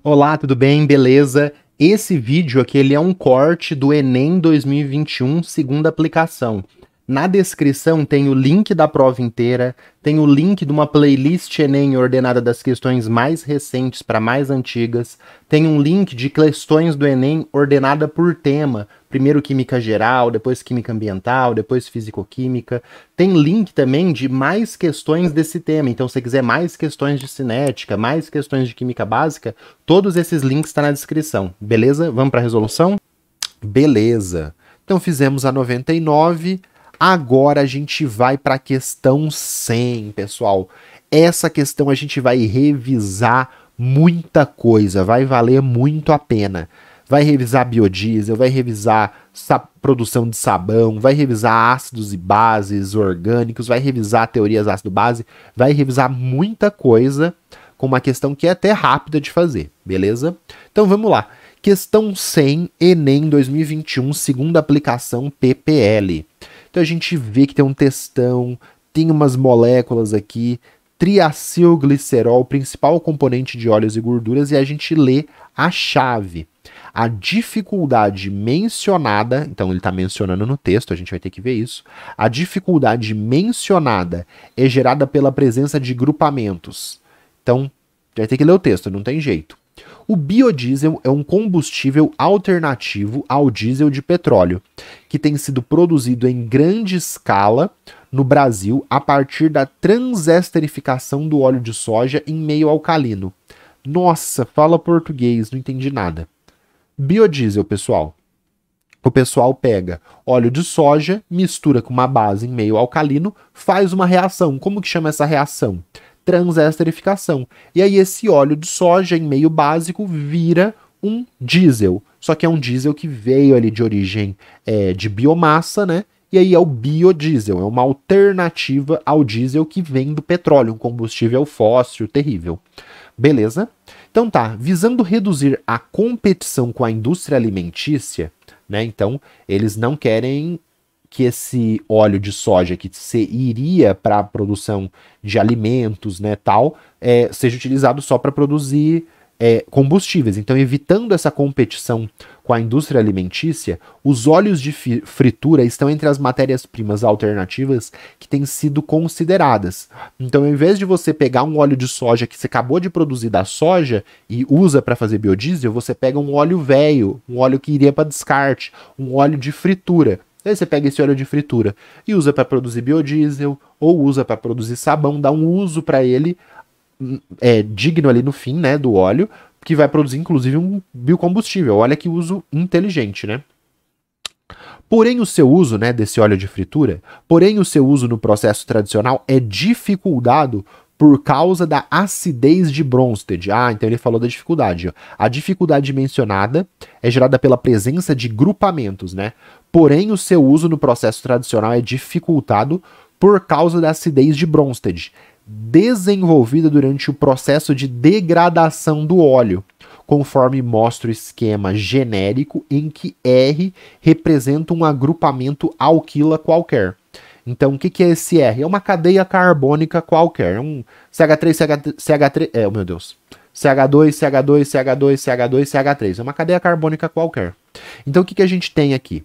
Olá, tudo bem? Beleza? Esse vídeo aqui ele é um corte do Enem 2021, segunda aplicação. Na descrição tem o link da prova inteira, tem o link de uma playlist Enem ordenada das questões mais recentes para mais antigas, tem um link de questões do Enem ordenada por tema, primeiro Química Geral, depois Química Ambiental, depois Físico-Química. Tem link também de mais questões desse tema, então se você quiser mais questões de cinética, mais questões de Química Básica, todos esses links estão na descrição, beleza? Vamos para a resolução? Beleza. Então fizemos a 99. Agora a gente vai para a questão 100, pessoal. Essa questão a gente vai revisar muita coisa, vai valer muito a pena. Vai revisar biodiesel, vai revisar produção de sabão, vai revisar ácidos e bases orgânicos, vai revisar teorias ácido-base, vai revisar muita coisa com uma questão que é até rápida de fazer, beleza? Então vamos lá. Questão 100, Enem 2021, segunda aplicação PPL. Então a gente vê que tem um textão, tem umas moléculas aqui, triacilglicerol, principal componente de óleos e gorduras, e a gente lê a chave. A dificuldade mencionada, então ele está mencionando no texto, a gente vai ter que ver isso. A dificuldade mencionada é gerada pela presença de grupamentos. Então, vai ter que ler o texto, não tem jeito. O biodiesel é um combustível alternativo ao diesel de petróleo, que tem sido produzido em grande escala no Brasil a partir da transesterificação do óleo de soja em meio alcalino. Nossa, fala português, não entendi nada. Biodiesel, pessoal. O pessoal pega óleo de soja, mistura com uma base em meio alcalino, faz uma reação. Como que chama essa reação? Transesterificação. E aí esse óleo de soja em meio básico vira um diesel. Só que é um diesel que veio ali de origem de biomassa, né? E aí é o biodiesel, é uma alternativa ao diesel que vem do petróleo, um combustível fóssil terrível. Beleza? Então tá, visando reduzir a competição com a indústria alimentícia, né? Então eles não querem que esse óleo de soja que se iria para a produção de alimentos, né, tal, seja utilizado só para produzir combustíveis. Então, evitando essa competição com a indústria alimentícia, os óleos de fritura estão entre as matérias-primas alternativas que têm sido consideradas. Então, ao invés de você pegar um óleo de soja que você acabou de produzir da soja e usa para fazer biodiesel, você pega um óleo velho, um óleo que iria para descarte, um óleo de fritura. Aí você pega esse óleo de fritura e usa para produzir biodiesel ou usa para produzir sabão, dá um uso para ele digno ali no fim, né, do óleo, que vai produzir inclusive um biocombustível. Olha que uso inteligente, né? Porém o seu uso, né, desse óleo de fritura, porém o seu uso no processo tradicional é dificultado por causa da acidez de Bronsted. Ah, então ele falou da dificuldade. Ó. A dificuldade mencionada é gerada pela presença de grupamentos, né? Porém, o seu uso no processo tradicional é dificultado por causa da acidez de Bronsted, desenvolvida durante o processo de degradação do óleo, conforme mostra o esquema genérico em que R representa um agrupamento alquila qualquer. Então, o que é esse R? É uma cadeia carbônica qualquer. Um CH3, oh meu Deus. CH2, CH2, CH2, CH2, CH3. É uma cadeia carbônica qualquer. Então, o que a gente tem aqui?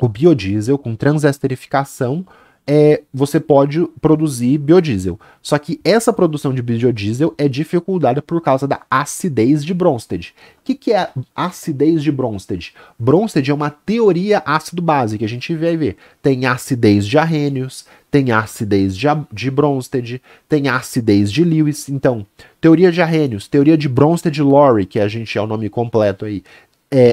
O biodiesel com transesterificação, você pode produzir biodiesel. Só que essa produção de biodiesel é dificultada por causa da acidez de Bronsted. O que é a acidez de Bronsted? Bronsted é uma teoria ácido-base que a gente vai ver. Tem acidez de Arrhenius, tem acidez de Bronsted, tem acidez de Lewis. Então, teoria de Arrhenius, teoria de Bronsted-Lowry, que é o nome completo aí.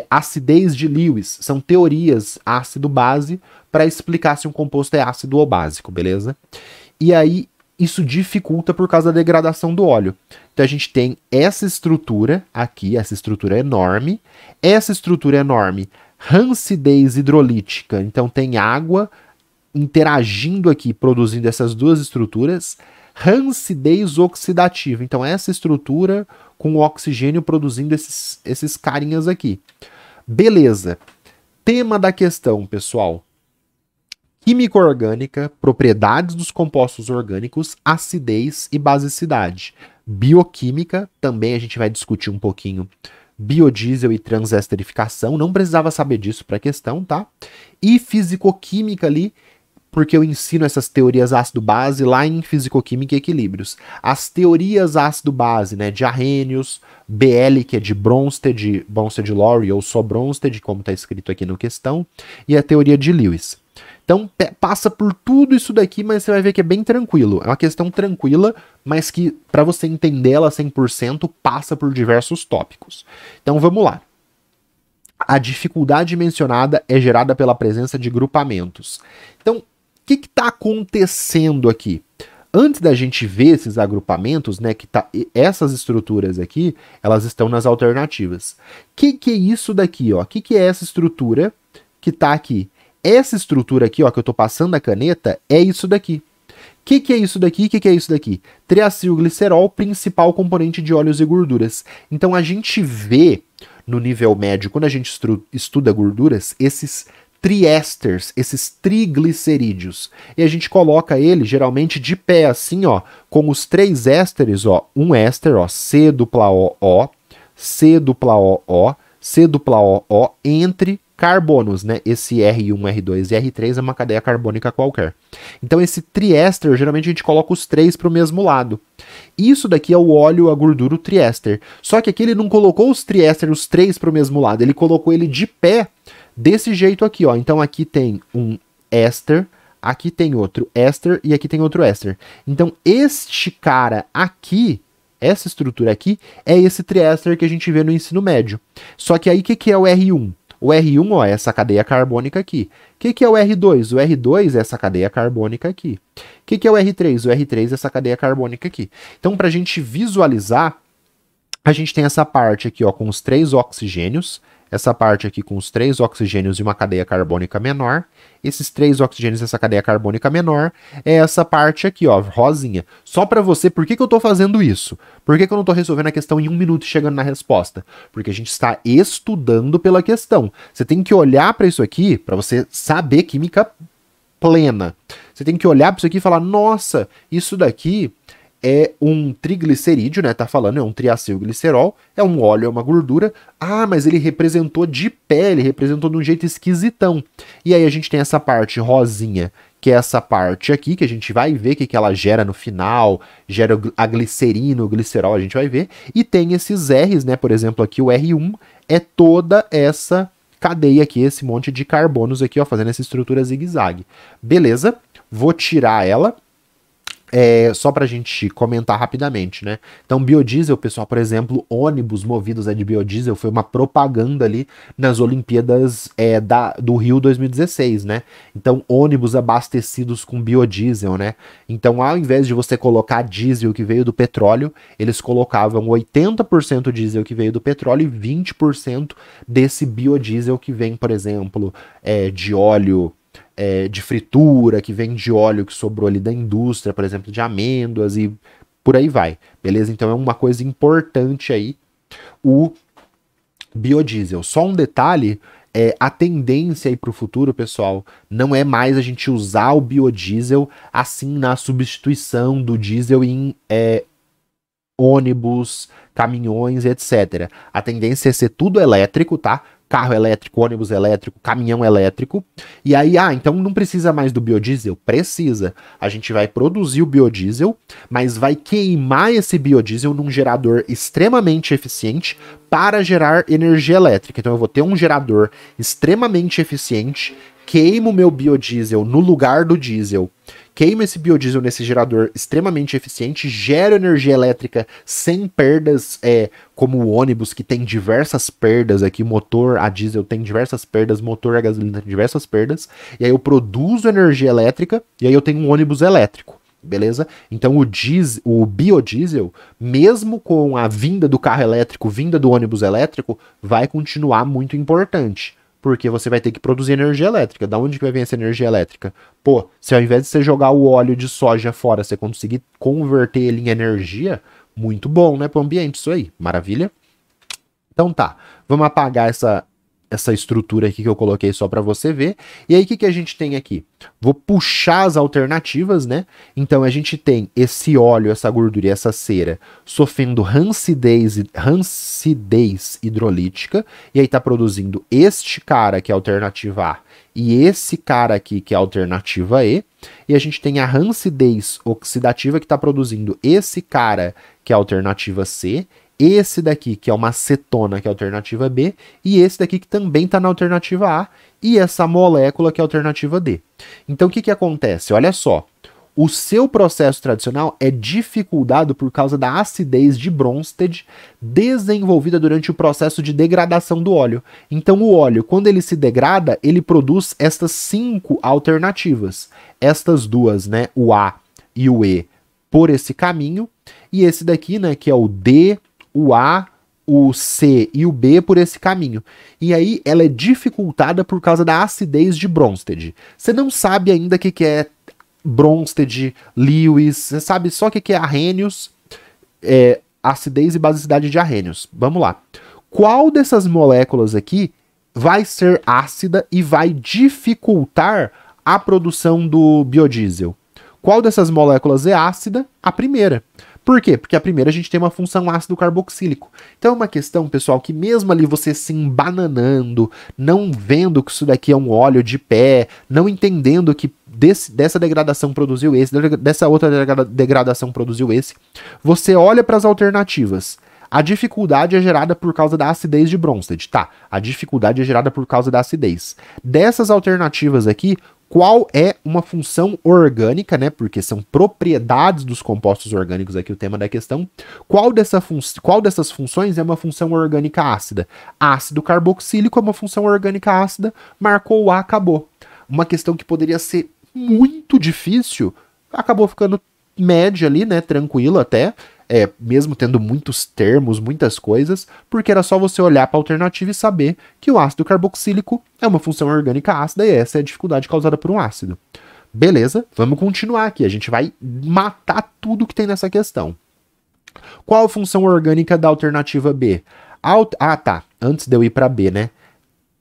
Acidez de Lewis, são teorias ácido-base para explicar se um composto é ácido ou básico, beleza? E aí, isso dificulta por causa da degradação do óleo. Então a gente tem essa estrutura aqui, essa estrutura enorme, rancidez hidrolítica, então tem água interagindo aqui, produzindo essas duas estruturas, rancidez oxidativa, então essa estrutura com o oxigênio produzindo esses carinhas aqui. Beleza. Tema da questão, pessoal. Química orgânica, propriedades dos compostos orgânicos, acidez e basicidade. Bioquímica, também a gente vai discutir um pouquinho biodiesel e transesterificação, não precisava saber disso para a questão, tá? E fisicoquímica ali, porque eu ensino essas teorias ácido-base lá em Fisicoquímica e Equilíbrios. As teorias ácido-base, né, de Arrhenius, BL, que é de Bronsted-Lowry, ou só Bronsted, como está escrito aqui no questão, e a teoria de Lewis. Então, passa por tudo isso daqui, mas você vai ver que é bem tranquilo. É uma questão tranquila, mas que, para você entender ela 100%, passa por diversos tópicos. Então, vamos lá. A dificuldade mencionada é gerada pela presença de grupamentos. Então, o que está acontecendo aqui? Antes da gente ver esses agrupamentos, né, essas estruturas aqui, elas estão nas alternativas. O que é isso daqui? O que é essa estrutura que está aqui? Essa estrutura aqui, ó, que eu estou passando a caneta, é isso daqui. O que é isso daqui? O que é isso daqui? Triacilglicerol, principal componente de óleos e gorduras. Então a gente vê no nível médio, quando a gente estuda gorduras, esses triésteres, esses triglicerídeos. E a gente coloca ele geralmente de pé assim, ó, com os três ésteres, ó, um éster, ó, C-O-O, C-O-O, C-O-O, entre carbonos, né? Esse R1, R2 e R3 é uma cadeia carbônica qualquer. Então esse triéster, geralmente a gente coloca os três para o mesmo lado. Isso daqui é o óleo, a gordura, o triéster. Só que aqui ele não colocou os triéster, os três para o mesmo lado, ele colocou ele de pé desse jeito aqui, ó. Então aqui tem um éster, aqui tem outro éster e aqui tem outro éster. Então este cara aqui, essa estrutura aqui, é esse triéster que a gente vê no ensino médio. Só que aí o que é o R1? O R1, ó, é essa cadeia carbônica aqui. O que é o R2? O R2 é essa cadeia carbônica aqui. O que é o R3? O R3 é essa cadeia carbônica aqui. Então, para a gente visualizar, a gente tem essa parte aqui, ó, com os 3 oxigênios, essa parte aqui com os 3 oxigênios e uma cadeia carbônica menor, esses 3 oxigênios e essa cadeia carbônica menor, é essa parte aqui, ó, rosinha. Só para você, por que eu estou fazendo isso? Por que eu não estou resolvendo a questão em 1 minuto e chegando na resposta? Porque a gente está estudando pela questão. Você tem que olhar para isso aqui, para você saber química plena. Você tem que olhar para isso aqui e falar, nossa, isso daqui é um triglicerídeo, né? Tá falando, é um triacilglicerol, é um óleo, é uma gordura. Ah, mas ele representou de pé, ele representou de um jeito esquisitão. E aí a gente tem essa parte rosinha, que é essa parte aqui, que a gente vai ver o que ela gera no final, gera a glicerina, o glicerol, a gente vai ver. E tem esses R's, né? Por exemplo, aqui o R1 é toda essa cadeia aqui, esse monte de carbonos aqui, ó, fazendo essa estrutura zigue-zague. Beleza, vou tirar ela. Só pra gente comentar rapidamente, né? Então, biodiesel, pessoal, por exemplo, ônibus movidos de biodiesel foi uma propaganda ali nas Olimpíadas do Rio 2016, né? Então, ônibus abastecidos com biodiesel, né? Então, ao invés de você colocar diesel que veio do petróleo, eles colocavam 80% diesel que veio do petróleo e 20% desse biodiesel que vem, por exemplo, de óleo de fritura, que vem de óleo que sobrou ali da indústria, por exemplo, de amêndoas e por aí vai, beleza? Então é uma coisa importante aí o biodiesel. Só um detalhe, a tendência aí para o futuro, pessoal, não é mais a gente usar o biodiesel assim na substituição do diesel em ônibus, caminhões, etc. A tendência é ser tudo elétrico, tá? Carro elétrico, ônibus elétrico, caminhão elétrico. E aí, então não precisa mais do biodiesel? Precisa. A gente vai produzir o biodiesel, mas vai queimar esse biodiesel num gerador extremamente eficiente para gerar energia elétrica. Então eu vou ter um gerador extremamente eficiente, queimo o meu biodiesel no lugar do diesel, queimo esse biodiesel nesse gerador extremamente eficiente, gero energia elétrica sem perdas, como o ônibus que tem diversas perdas aqui, motor a diesel tem diversas perdas, motor a gasolina tem diversas perdas, e aí eu produzo energia elétrica, e aí eu tenho um ônibus elétrico. Beleza? Então o biodiesel, mesmo com a vinda do carro elétrico, vinda do ônibus elétrico, vai continuar muito importante. Porque você vai ter que produzir energia elétrica. Da onde que vai vir essa energia elétrica? Pô, se ao invés de você jogar o óleo de soja fora, você conseguir converter ele em energia, muito bom, né, para o ambiente isso aí. Maravilha? Então tá, vamos apagar essa estrutura aqui que eu coloquei só para você ver. E aí, o que a gente tem aqui? Vou puxar as alternativas, né? Então, a gente tem esse óleo, essa gordura e essa cera sofrendo rancidez hidrolítica, e aí tá produzindo este cara, que é a alternativa A, e esse cara aqui, que é a alternativa E, e a gente tem a rancidez oxidativa, que está produzindo esse cara, que é a alternativa C, esse daqui, que é uma acetona, que é a alternativa B, e esse daqui, que também está na alternativa A, e essa molécula, que é a alternativa D. Então, o que acontece? Olha só. O seu processo tradicional é dificultado por causa da acidez de Bronsted desenvolvida durante o processo de degradação do óleo. Então, o óleo, quando ele se degrada, ele produz estas 5 alternativas. Estas duas, né, o A e o E, por esse caminho, e esse daqui, né, que é o D, o A, o C e o B por esse caminho. E aí, ela é dificultada por causa da acidez de Bronsted. Você não sabe ainda o que é Bronsted, Lewis, você sabe só o que é Arrhenius, acidez e basicidade de Arrhenius. Vamos lá. Qual dessas moléculas aqui vai ser ácida e vai dificultar a produção do biodiesel? Qual dessas moléculas é ácida? A primeira. Por quê? Porque a primeira a gente tem uma função ácido carboxílico. Então é uma questão, pessoal, que mesmo ali você se embananando, não vendo que isso daqui é um óleo de pé, não entendendo que dessa degradação produziu esse, dessa outra degradação produziu esse, você olha para as alternativas. A dificuldade é gerada por causa da acidez de Bronsted. Tá, a dificuldade é gerada por causa da acidez. Dessas alternativas aqui, qual é uma função orgânica, né? Porque são propriedades dos compostos orgânicos aqui o tema da questão. Qual dessas funções é uma função orgânica ácida? Ácido carboxílico é uma função orgânica ácida, marcou o A, acabou. Uma questão que poderia ser muito difícil, acabou ficando média ali, né? Tranquilo até. Mesmo tendo muitos termos, muitas coisas, porque era só você olhar para a alternativa e saber que o ácido carboxílico é uma função orgânica ácida e essa é a dificuldade causada por um ácido. Beleza, vamos continuar aqui, a gente vai matar tudo que tem nessa questão. Qual a função orgânica da alternativa B? Antes de eu ir para B, né?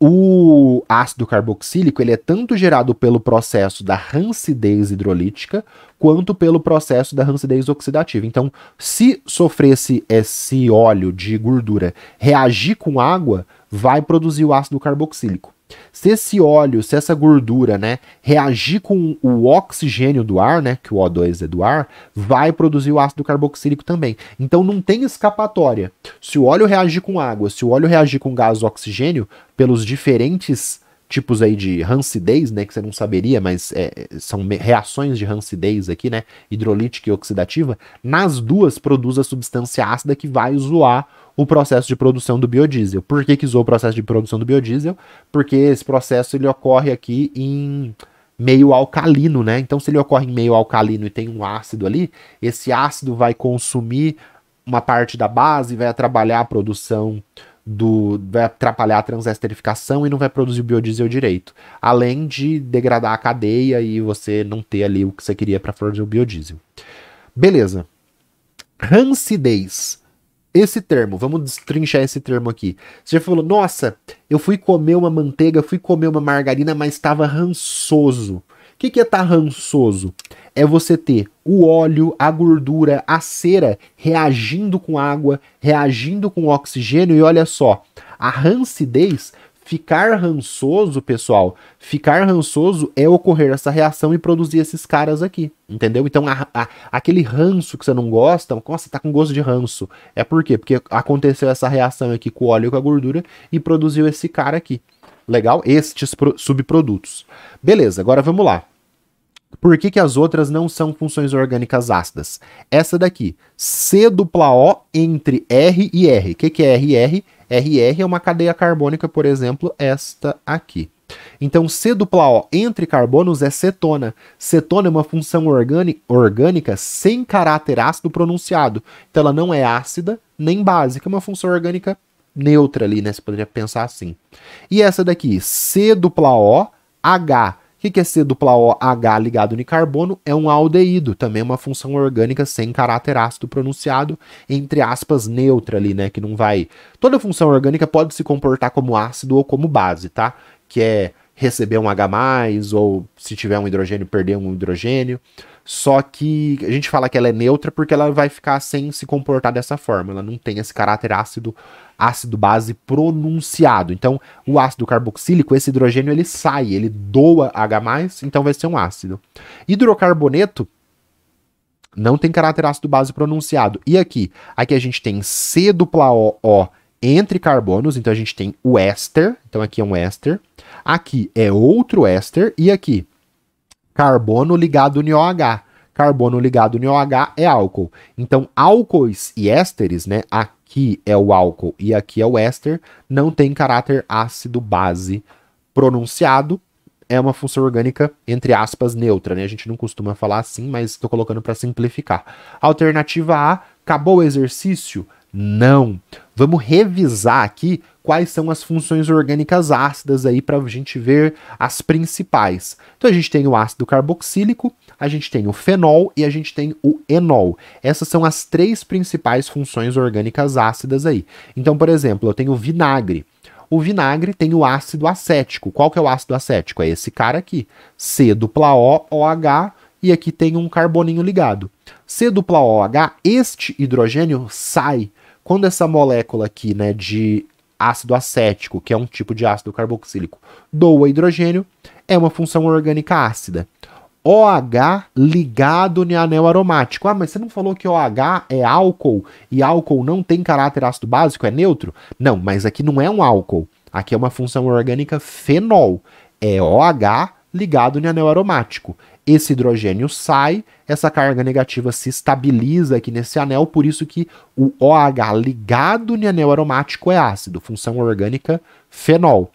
O ácido carboxílico ele é tanto gerado pelo processo da rancidez hidrolítica quanto pelo processo da rancidez oxidativa. Então, se sofresse esse óleo de gordura reagir com água, vai produzir o ácido carboxílico. Se esse óleo, se essa gordura, né, reagir com o oxigênio do ar, né, que o O2 é do ar, vai produzir o ácido carboxílico também. Então não tem escapatória. Se o óleo reagir com água, se o óleo reagir com gás oxigênio, pelos diferentes tipos aí de rancidez, né, que você não saberia, mas são reações de rancidez aqui, né, hidrolítica e oxidativa, nas duas produz a substância ácida que vai zoar o processo de produção do biodiesel. Por que zoou o processo de produção do biodiesel? Porque esse processo ele ocorre aqui em meio alcalino, né? Então, se ele ocorre em meio alcalino e tem um ácido ali, esse ácido vai consumir uma parte da base, vai atrapalhar a produção vai atrapalhar a transesterificação e não vai produzir o biodiesel direito. Além de degradar a cadeia e você não ter ali o que você queria para produzir o biodiesel. Beleza. Rancidez. Esse termo, vamos destrinchar esse termo aqui. Você já falou, nossa, eu fui comer uma manteiga, fui comer uma margarina, mas estava rançoso. O que é estar rançoso? É você ter o óleo, a gordura, a cera reagindo com água, reagindo com oxigênio, e olha só, a rancidez, ficar rançoso, pessoal, ficar rançoso é ocorrer essa reação e produzir esses caras aqui, entendeu? Então, aquele ranço que você não gosta, nossa, tá com gosto de ranço. É por quê? Porque aconteceu essa reação aqui com o óleo e com a gordura e produziu esse cara aqui. Legal? Estes subprodutos. Beleza, agora vamos lá. Por que as outras não são funções orgânicas ácidas? Essa daqui, C-O entre R e R. O que é R e R? RR é uma cadeia carbônica, por exemplo, esta aqui. Então, C-O entre carbonos é cetona. Cetona é uma função orgânica sem caráter ácido pronunciado. Então, ela não é ácida nem básica, é uma função orgânica neutra ali, né? Você poderia pensar assim. E essa daqui, C-O, H, que é C-OH ligado no carbono? É um aldeído, também uma função orgânica sem caráter ácido pronunciado, entre aspas, neutra ali, né? Que não vai... Toda função orgânica pode se comportar como ácido ou como base, tá? Que é receber um H+, ou se tiver um hidrogênio, perder um hidrogênio. Só que a gente fala que ela é neutra porque ela vai ficar sem se comportar dessa forma. Ela não tem esse caráter ácido-base pronunciado. Então, o ácido carboxílico, esse hidrogênio, ele sai, ele doa H+, então vai ser um ácido. Hidrocarboneto não tem caráter ácido-base pronunciado. E aqui? Aqui a gente tem C-OO entre carbonos, então a gente tem o éster, então aqui é um éster. Aqui é outro éster, e aqui, carbono ligado no OH. Carbono ligado no OH é álcool. Então, álcoois e ésteres, né? Aqui é o álcool e aqui é o éster, não tem caráter ácido-base pronunciado. É uma função orgânica, entre aspas, neutra, né? A gente não costuma falar assim, mas estou colocando para simplificar. Alternativa A, acabou o exercício? Não. Vamos revisar aqui quais são as funções orgânicas ácidas aí para a gente ver as principais. Então a gente tem o ácido carboxílico, a gente tem o fenol e a gente tem o enol. Essas são as três principais funções orgânicas ácidas aí. Então, por exemplo, eu tenho o vinagre. O vinagre tem o ácido acético. Qual que é o ácido acético? É esse cara aqui. C-OH, e aqui tem um carboninho ligado. C-OH, este hidrogênio sai. Quando essa molécula aqui, né, de ácido acético, que é um tipo de ácido carboxílico, doa hidrogênio, é uma função orgânica ácida. OH ligado no anel aromático. Ah, mas você não falou que OH é álcool e álcool não tem caráter ácido básico, é neutro? Não, mas aqui não é um álcool. Aqui é uma função orgânica fenol. É OH ligado no anel aromático. Esse hidrogênio sai, essa carga negativa se estabiliza aqui nesse anel, por isso que o OH ligado no anel aromático é ácido, função orgânica fenol.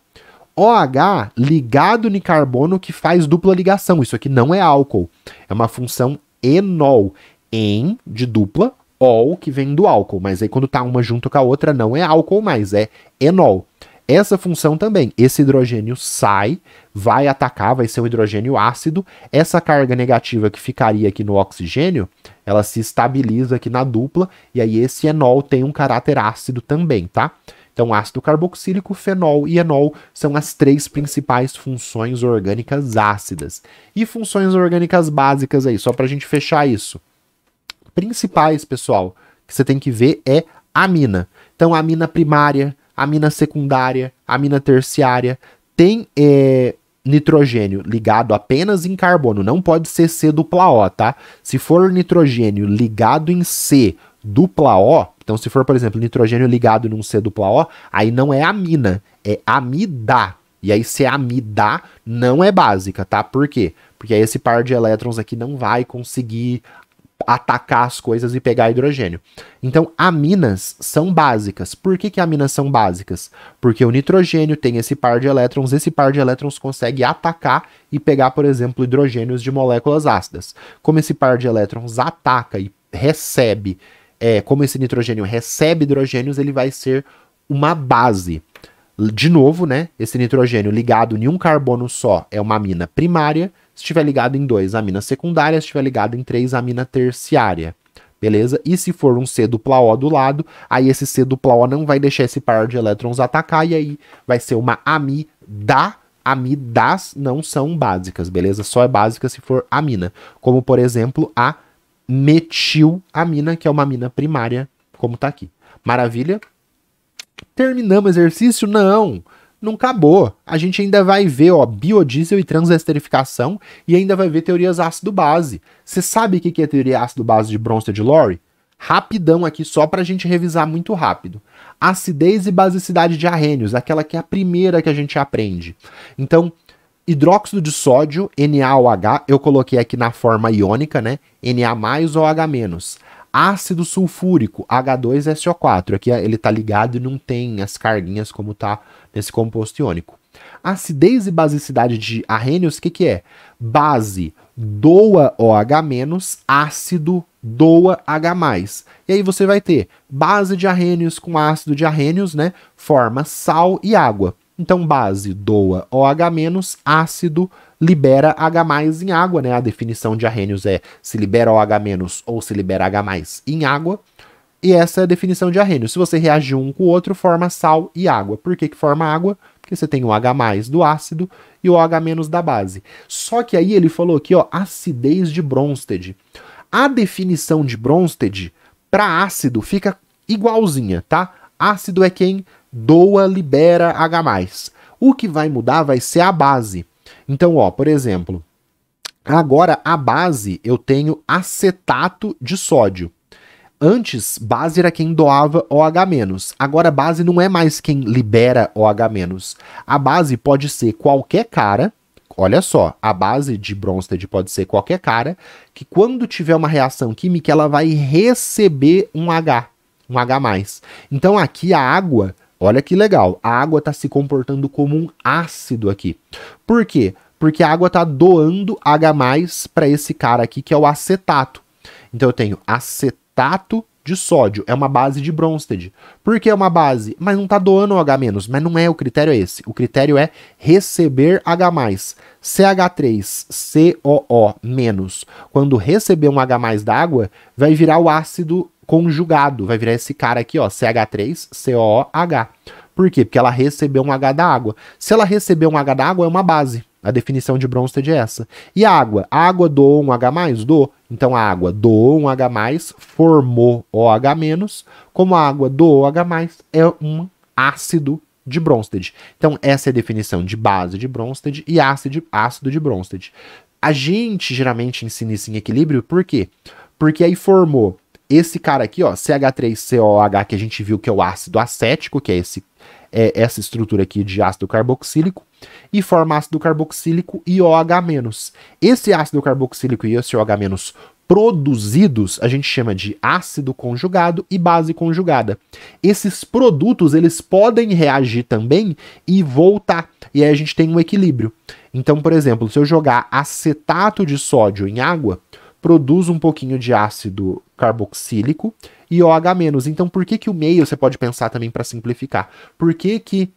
OH ligado no carbono que faz dupla ligação, isso aqui não é álcool, é uma função enol, en de dupla, ol que vem do álcool, mas aí quando tá uma junto com a outra não é álcool mais, é enol. Essa função também, esse hidrogênio sai, vai atacar, vai ser um hidrogênio ácido, essa carga negativa que ficaria aqui no oxigênio, ela se estabiliza aqui na dupla, e aí esse enol tem um caráter ácido também, tá? Então, ácido carboxílico, fenol e enol são as três principais funções orgânicas ácidas. E funções orgânicas básicas aí, só pra gente fechar isso. Principais, pessoal, que você tem que ver é amina. Então, amina primária, amina secundária, amina terciária, tem nitrogênio ligado apenas em carbono, não pode ser C-O, tá? Se for nitrogênio ligado em C-O, então se for, por exemplo, nitrogênio ligado num C-O, aí não é amina, é amida. E aí se é amida, não é básica, tá? Por quê? Porque aí esse par de elétrons aqui não vai conseguir atacar as coisas e pegar hidrogênio. Então, aminas são básicas. Por que aminas são básicas? Porque o nitrogênio tem esse par de elétrons, esse par de elétrons consegue atacar e pegar, por exemplo, hidrogênios de moléculas ácidas. Como esse par de elétrons ataca e recebe, como esse nitrogênio recebe hidrogênios, ele vai ser uma base. De novo, né? Esse nitrogênio ligado em um carbono só é uma amina primária. Se estiver ligado em 2, amina secundária. Se estiver ligado em 3, amina terciária. Beleza? E se for um C-O do lado, aí esse C-O não vai deixar esse par de elétrons atacar, e aí vai ser uma amida. Amidas não são básicas, beleza? Só é básica se for amina. Como, por exemplo, a metilamina, que é uma amina primária, como tá aqui. Maravilha? Terminamos o exercício? Não acabou. A gente ainda vai ver, ó, biodiesel e transesterificação e ainda vai ver teorias ácido-base. Você sabe o que é teoria ácido-base de Bronsted-Lowry? Rapidão aqui, só pra gente revisar muito rápido. Acidez e basicidade de arrênios, aquela que é a primeira que a gente aprende. Então, hidróxido de sódio, NaOH, eu coloquei aqui na forma iônica, né? Na+, OH-. Ácido sulfúrico, H2SO4. Aqui ele está ligado e não tem as carguinhas como está nesse composto iônico. Acidez e basicidade de arrênios, o que é? Base doa OH-, ácido doa H+. E aí você vai ter base de arrênios com ácido de arrênios, né? Forma sal e água. Então, base doa OH-, ácido libera H+ em água, né? A definição de Arrhenius é se libera OH- ou se libera H+ em água. E essa é a definição de Arrhenius. Se você reagir um com o outro, forma sal e água. Por que que forma água? Porque você tem o H+ do ácido e o OH- da base. Só que aí ele falou aqui, ó, acidez de Bronsted. A definição de Bronsted para ácido fica igualzinha, tá? Ácido é quem doa, libera H+. O que vai mudar vai ser a base. Então, ó, por exemplo, agora a base eu tenho acetato de sódio. Antes, base era quem doava OH-. Agora, base não é mais quem libera OH-. A base pode ser qualquer cara, olha só, a base de Bronsted pode ser qualquer cara, que quando tiver uma reação química, ela vai receber um H+. Então, aqui a água, olha que legal, a água está se comportando como um ácido aqui. Por quê? Porque a água está doando H+ para esse cara aqui, que é o acetato. Então, eu tenho acetato de sódio, é uma base de Bronsted. Por que é uma base? Mas não está doando OH-, mas não é, o critério é esse. O critério é receber H+. CH3COO-, quando receber um H+ da água, vai virar o ácido conjugado, vai virar esse cara aqui, ó, CH3COOH. Por quê? Porque ela recebeu um H da água. Se ela receber um H da água, é uma base. A definição de Bronsted é essa. E a água? A água doou um H+? Doou. Então a água doou um H+, formou OH-. Como a água doou H+, é um ácido de Bronsted. Então essa é a definição de base de Bronsted e ácido de Bronsted. A gente geralmente ensina isso em equilíbrio, por quê? Porque aí formou esse cara aqui, ó, CH3COOH, que a gente viu que é o ácido acético, que é essa estrutura aqui de ácido carboxílico, e forma ácido carboxílico e OH-. Esse ácido carboxílico e esse OH- produzidos, a gente chama de ácido conjugado e base conjugada. Esses produtos, eles podem reagir também e voltar. E aí a gente tem um equilíbrio. Então, por exemplo, se eu jogar acetato de sódio em água, produz um pouquinho de ácido carboxílico e OH-. Então, por que que o meio, você pode pensar também para simplificar, por que que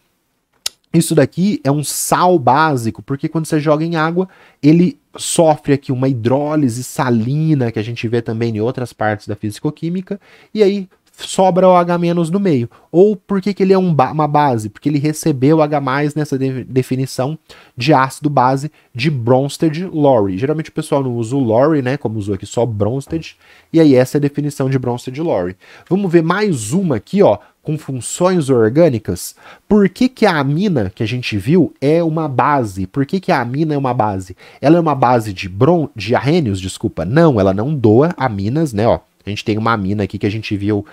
isso daqui é um sal básico? Porque quando você joga em água, ele sofre aqui uma hidrólise salina, que a gente vê também em outras partes da fisicoquímica, e aí sobra o H- no meio. Ou por que que ele é uma base? Porque ele recebeu H+ nessa definição de ácido base de Bronsted-Lowry. Geralmente o pessoal não usa o Lowry, né? Como usou aqui só Bronsted. E aí essa é a definição de Bronsted-Lowry. Vamos ver mais uma aqui, ó, com funções orgânicas. Por que que a amina que a gente viu é uma base? Por que que a amina é uma base? Ela é uma base de Arrhenius, desculpa. Não, ela não doa aminas, né, ó. A gente tem uma amina aqui que a gente viu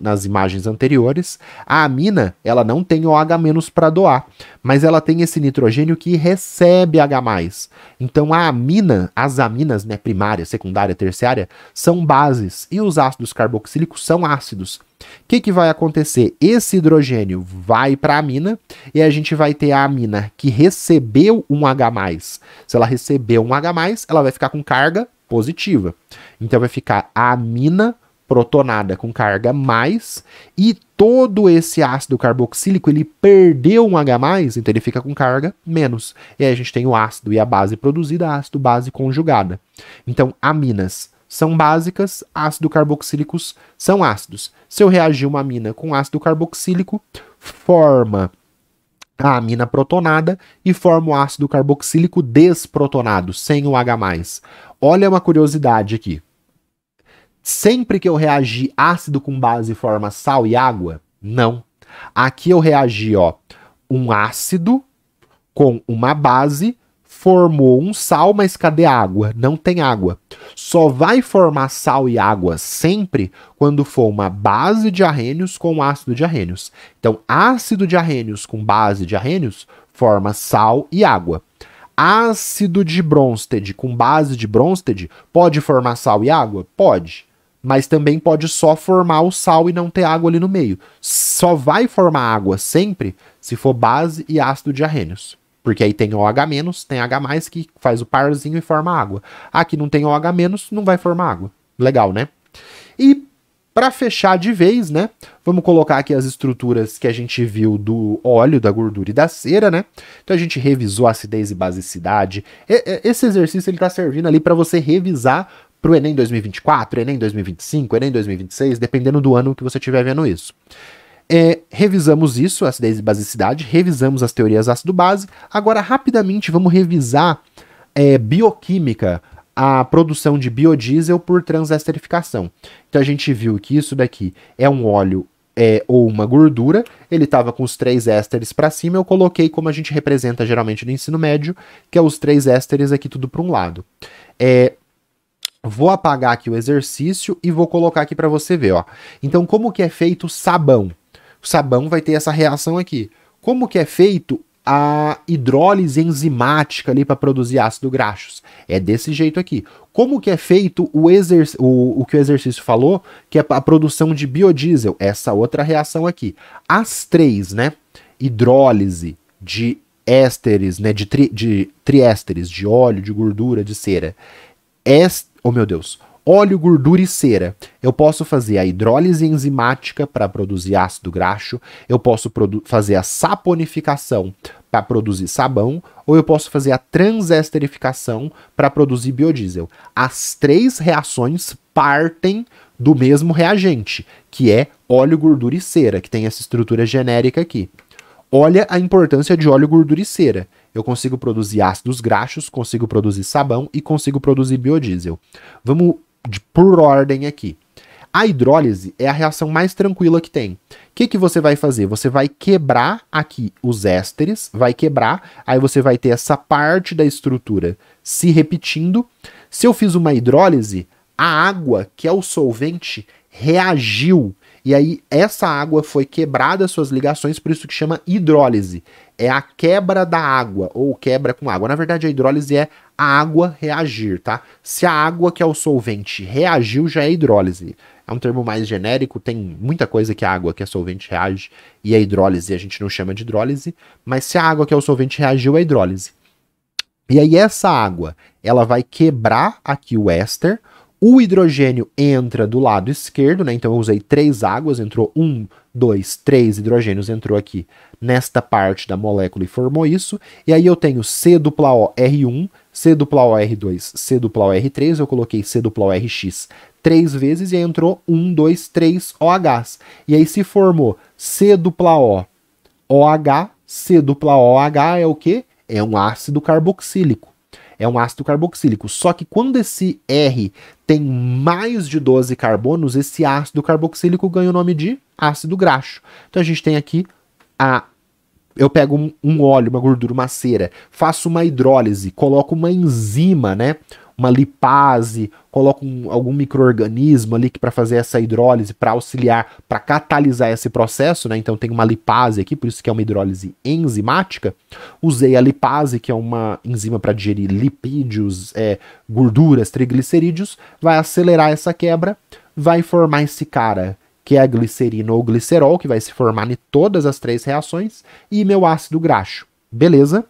nas imagens anteriores. A amina, ela não tem OH- para doar, mas ela tem esse nitrogênio que recebe H+. Então a amina, as aminas, né, primária, secundária, terciária, são bases e os ácidos carboxílicos são ácidos. O que vai acontecer? Esse hidrogênio vai para a amina e a gente vai ter a amina que recebeu um H+. Se ela recebeu um H+, ela vai ficar com carga positiva. Então vai ficar a amina protonada com carga mais e todo esse ácido carboxílico ele perdeu um H+, então ele fica com carga menos. E aí a gente tem o ácido e a base produzida, ácido base conjugada. Então aminas são básicas, ácido carboxílicos são ácidos. Se eu reagir uma amina com ácido carboxílico, forma a amina protonada e forma o ácido carboxílico desprotonado, sem o H+. Olha uma curiosidade aqui. Sempre que eu reagir ácido com base forma sal e água? Não. Aqui eu reagi, ó, um ácido com uma base, formou um sal, mas cadê a água? Não tem água. Só vai formar sal e água sempre quando for uma base de Arrhenius com ácido de Arrhenius. Então, ácido de Arrhenius com base de Arrhenius forma sal e água. Ácido de Bronsted com base de Bronsted pode formar sal e água? Pode. Mas também pode só formar o sal e não ter água ali no meio. Só vai formar água sempre se for base e ácido de Arrhenius. Porque aí tem OH-, tem H+, que faz o parzinho e forma água. Aqui não tem OH-, não vai formar água. Legal, né? E Para fechar de vez, né? Vamos colocar aqui as estruturas que a gente viu do óleo, da gordura e da cera, né? Então a gente revisou acidez e basicidade. Esse exercício ele está servindo ali para você revisar para o Enem 2024, Enem 2025, Enem 2026, dependendo do ano que você estiver vendo isso. Revisamos isso, acidez e basicidade, revisamos as teorias ácido-base. Agora, rapidamente, vamos revisar bioquímica, a produção de biodiesel por transesterificação. Então a gente viu que isso daqui é um óleo ou uma gordura, ele estava com os 3 ésteres para cima, eu coloquei como a gente representa geralmente no ensino médio, que é os 3 ésteres aqui tudo para um lado. Vou apagar aqui o exercício e vou colocar aqui para você ver, ó. Então como que é feito o sabão? O sabão vai ter essa reação aqui. Como que é feito a hidrólise enzimática ali para produzir ácido graxos? É desse jeito aqui. Como que é feito o que o exercício falou, que é a produção de biodiesel? Essa outra reação aqui. As 3, né? Hidrólise de ésteres, né? De triésteres, de óleo, de gordura, de cera. Oh meu Deus! Óleo, gordura e cera. Eu posso fazer a hidrólise enzimática para produzir ácido graxo, eu posso fazer a saponificação para produzir sabão, ou eu posso fazer a transesterificação para produzir biodiesel. As 3 reações partem do mesmo reagente, que é óleo, gordura e cera, que tem essa estrutura genérica aqui. Olha a importância de óleo, gordura e cera. Eu consigo produzir ácidos graxos, consigo produzir sabão e consigo produzir biodiesel. Vamos por ordem aqui. A hidrólise é a reação mais tranquila que tem. O que você vai fazer? Você vai quebrar aqui os ésteres, vai quebrar, aí você vai ter essa parte da estrutura se repetindo. Se eu fiz uma hidrólise, a água, que é o solvente, reagiu. E aí essa água foi quebrada as suas ligações, por isso que chama hidrólise. É a quebra da água, ou quebra com água. Na verdade, a hidrólise é a água reagir, tá? Se a água, que é o solvente, reagiu, já é hidrólise. É um termo mais genérico, tem muita coisa que a água, que é solvente, reage, e a hidrólise a gente não chama de hidrólise, mas se a água, que é o solvente, reagiu, é hidrólise. E aí essa água, ela vai quebrar aqui o éster. O hidrogênio entra do lado esquerdo, né? Então eu usei 3 águas, entrou 1, 2, 3 hidrogênios, entrou aqui nesta parte da molécula e formou isso. E aí eu tenho C+OR1, C+OR2, C+OR3, eu coloquei C+ORX 3 vezes e aí entrou 1, 2, 3 OHs. E aí se formou C+OOH, C+OH é o quê? É um ácido carboxílico. É um ácido carboxílico. Só que quando esse R tem mais de 12 carbonos, esse ácido carboxílico ganha o nome de ácido graxo. Então a gente tem aqui eu pego um óleo, uma gordura, uma cera, faço uma hidrólise, coloco uma enzima, né? Uma lipase, coloco algum micro-organismo ali para fazer essa hidrólise, para auxiliar, para catalisar esse processo, né? Então tem uma lipase aqui, por isso que é uma hidrólise enzimática. Usei a lipase, que é uma enzima para digerir lipídios, gorduras, triglicerídeos, vai acelerar essa quebra, vai formar esse cara, que é a glicerina ou glicerol, que vai se formar em todas as 3 reações, e meu ácido graxo. Beleza?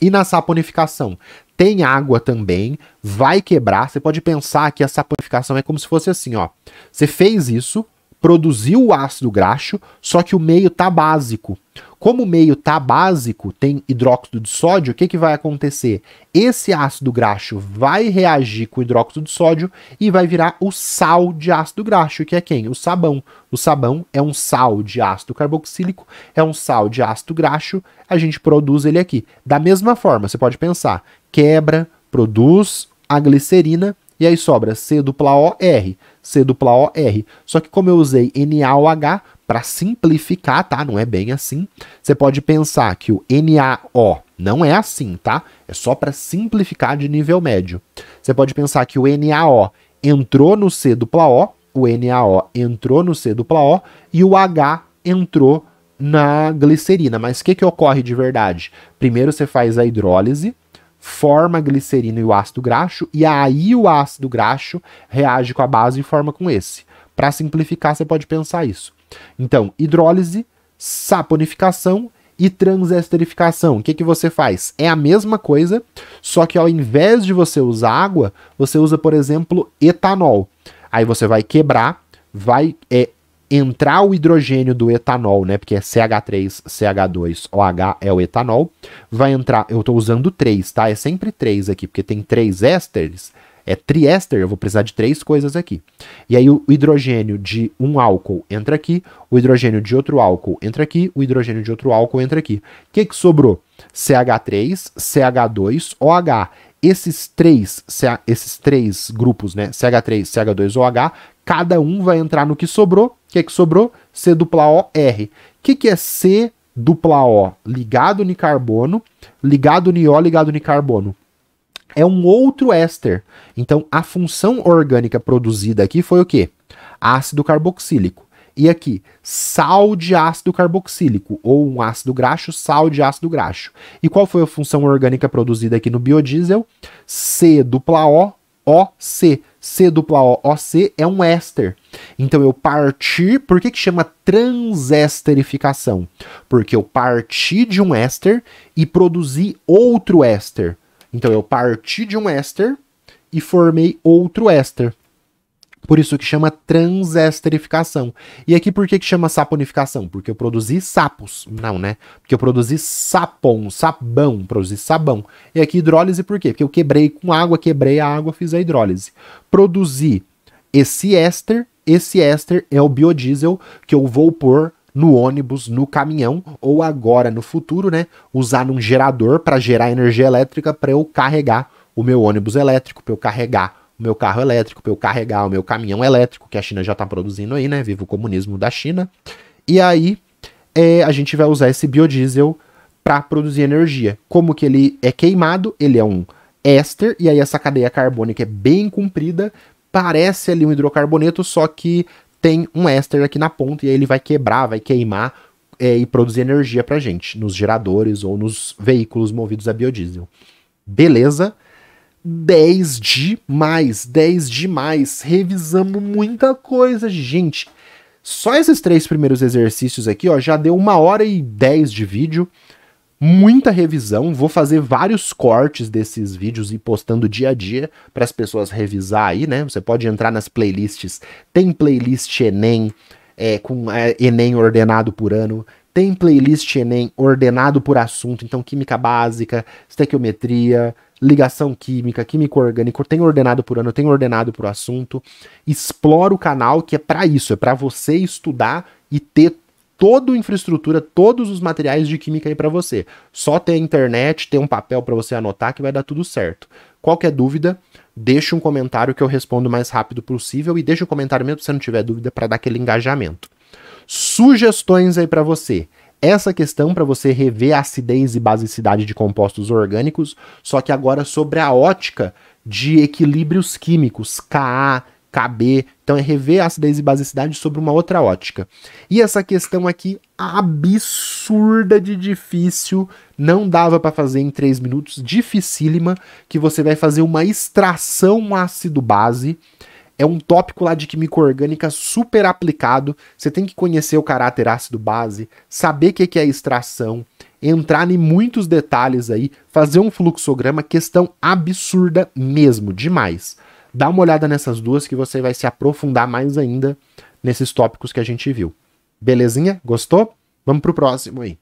E na saponificação? Tem água também, vai quebrar. Você pode pensar que a saponificação é como se fosse assim, ó. Você fez isso, produziu o ácido graxo, só que o meio tá básico. Como o meio tá básico, tem hidróxido de sódio, o que vai acontecer? Esse ácido graxo vai reagir com o hidróxido de sódio e vai virar o sal de ácido graxo, que é quem? O sabão. O sabão é um sal de ácido carboxílico, é um sal de ácido graxo, a gente produz ele aqui. Da mesma forma, você pode pensar, quebra, produz a glicerina, e aí sobra C+OR, C+OR. Só que como eu usei NaOH, para simplificar, tá? Não é bem assim. Você pode pensar que o NaO não é assim, tá? É só para simplificar de nível médio. Você pode pensar que o NaO entrou no C+O, o NaO entrou no C+O e o H entrou na glicerina. Mas o que ocorre de verdade? Primeiro você faz a hidrólise, forma a glicerina e o ácido graxo, e aí o ácido graxo reage com a base e forma com esse. Para simplificar, você pode pensar isso. Então, hidrólise, saponificação e transesterificação. O que você faz? É a mesma coisa, só que ao invés de você usar água, você usa, por exemplo, etanol. Aí você vai quebrar, vai entrar o hidrogênio do etanol, né? Porque é CH3, CH2, OH é o etanol. Vai entrar, eu tô usando 3, tá? É sempre 3 aqui, porque tem 3 ésteres. É triéster, eu vou precisar de 3 coisas aqui. E aí o hidrogênio de um álcool entra aqui, o hidrogênio de outro álcool entra aqui, o hidrogênio de outro álcool entra aqui. O que sobrou? CH3, CH2, OH. Esses três grupos, né? CH3, CH2, OH, cada um vai entrar no que sobrou. O que sobrou? C dupla O, R. O que é C dupla O? Ligado no carbono, ligado no O, ligado no carbono. É um outro éster. Então, a função orgânica produzida aqui foi o quê? Ácido carboxílico. E aqui, sal de ácido carboxílico, ou um ácido graxo, sal de ácido graxo. E qual foi a função orgânica produzida aqui no biodiesel? C dupla O, OC. C dupla O, OC é um éster. Então, eu parti... Por que chama transesterificação? Porque eu parti de um éster e produzi outro éster. Então, eu parti de um éster e formei outro éster. Por isso que chama transesterificação. E aqui, por que chama saponificação? Porque eu produzi sapos. Não, né? Porque eu produzi sabão, produzi sabão. E aqui hidrólise por quê? Porque eu quebrei com água, quebrei a água, fiz a hidrólise. Produzi esse éster é o biodiesel que eu vou pôr no ônibus, no caminhão, ou agora no futuro, né, usar num gerador para gerar energia elétrica para eu carregar o meu ônibus elétrico, para eu carregar o meu carro elétrico, para eu carregar o meu caminhão elétrico, que a China já está produzindo aí, né, viva o comunismo da China. E aí a gente vai usar esse biodiesel para produzir energia. Como que ele é queimado? Ele é um éster, e aí essa cadeia carbônica é bem comprida, parece ali um hidrocarboneto, só que tem um éster aqui na ponta, e aí ele vai quebrar, vai queimar e produzir energia pra gente, nos geradores ou nos veículos movidos a biodiesel. Beleza? 10 demais, 10 demais. Revisamos muita coisa, gente. Só esses 3 primeiros exercícios aqui, ó, já deu 1h10 de vídeo. Muita revisão, vou fazer vários cortes desses vídeos e postando dia a dia para as pessoas revisar aí, né? Você pode entrar nas playlists, tem playlist Enem, com Enem ordenado por ano, tem playlist Enem ordenado por assunto, então química básica, estequiometria, ligação química, químico orgânico, tem ordenado por ano, tem ordenado por assunto. Explora o canal, que é para isso, é para você estudar e ter toda a infraestrutura, todos os materiais de química aí para você. Só ter a internet, ter um papel para você anotar que vai dar tudo certo. Qualquer dúvida, deixa um comentário que eu respondo o mais rápido possível, e deixa um comentário mesmo se você não tiver dúvida para dar aquele engajamento. Sugestões aí para você. Essa questão para você rever a acidez e basicidade de compostos orgânicos, só que agora sobre a ótica de equilíbrios químicos, Ka, KB, então é rever a acidez e basicidade sobre uma outra ótica. E essa questão aqui, absurda de difícil, não dava para fazer em 3 minutos, dificílima, que você vai fazer uma extração ácido-base. É um tópico lá de química orgânica super aplicado, você tem que conhecer o caráter ácido-base, saber o que é extração, entrar em muitos detalhes aí, fazer um fluxograma, questão absurda mesmo, demais. Dá uma olhada nessas duas que você vai se aprofundar mais ainda nesses tópicos que a gente viu. Belezinha? Gostou? Vamos pro próximo aí.